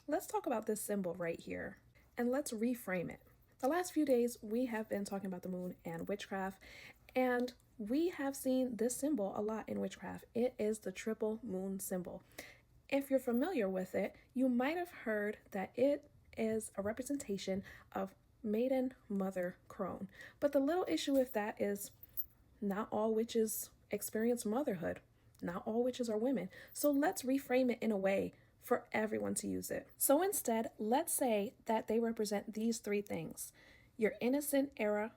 Let's talk about this symbol right here and let's reframe it. The last few days, we have been talking about the moon and witchcraft, and we have seen this symbol a lot in witchcraft. It is the triple moon symbol. If you're familiar with it, you might have heard that it is a representation of maiden, mother, crone. But the little issue with that is not all witches experience motherhood. Not all witches are women. So let's reframe it in a way for everyone to use it. So instead, let's say that they represent these three things: your innocent era,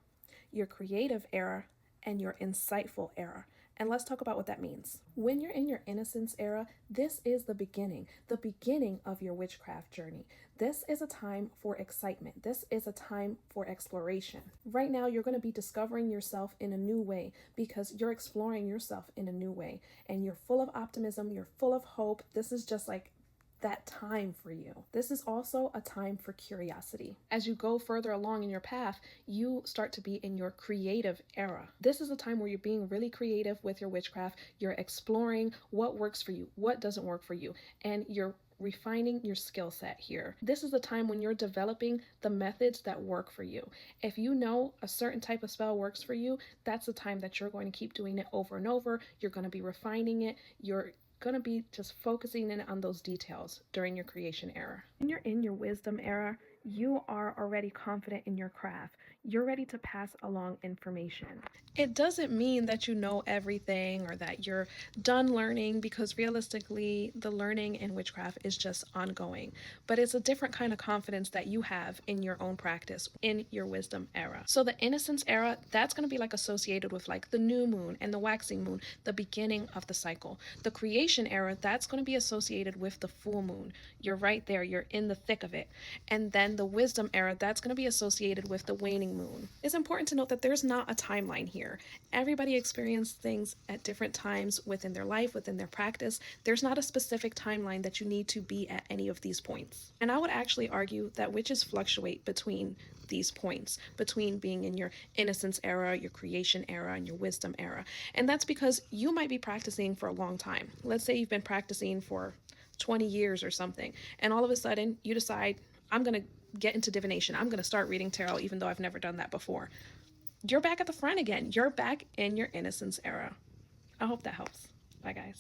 your creative era, and your insightful era. And let's talk about what that means. When you're in your innocence era, this is the beginning of your witchcraft journey. This is a time for excitement. This is a time for exploration. Right now, you're going to be discovering yourself in a new way because you're exploring yourself in a new way. And you're full of optimism, you're full of hope. This is just like that time for you. This is also a time for curiosity. As you go further along in your path, you start to be in your creative era. This is a time where you're being really creative with your witchcraft. You're exploring what works for you, what doesn't work for you, and you're refining your skill set here. This is the time when you're developing the methods that work for you. If you know a certain type of spell works for you, that's the time that you're going to keep doing it over and over. You're going to be refining it. You're going to be just focusing in on those details during your creation era. When you're in your wisdom era, you are already confident in your craft. You're ready to pass along information. It doesn't mean that you know everything or that you're done learning, because realistically, the learning in witchcraft is just ongoing. But it's a different kind of confidence that you have in your own practice in your wisdom era. So the innocence era, that's going to be like associated with like the new moon and the waxing moon, the beginning of the cycle. The creation era, that's going to be associated with the full moon. You're right there, you're in the thick of it. And then the wisdom era, that's going to be associated with the waning moon. It's important to note that there's not a timeline here. Everybody experiences things at different times within their life, within their practice. There's not a specific timeline that you need to be at any of these points. And I would actually argue that witches fluctuate between these points, between being in your innocence era, your creation era, and your wisdom era. And that's because you might be practicing for a long time. Let's say you've been practicing for 20 years or something, and all of a sudden you decide, I'm going to get into divination. I'm going to start reading tarot, even though I've never done that before. You're back at the front again. You're back in your innocence era. I hope that helps. Bye, guys.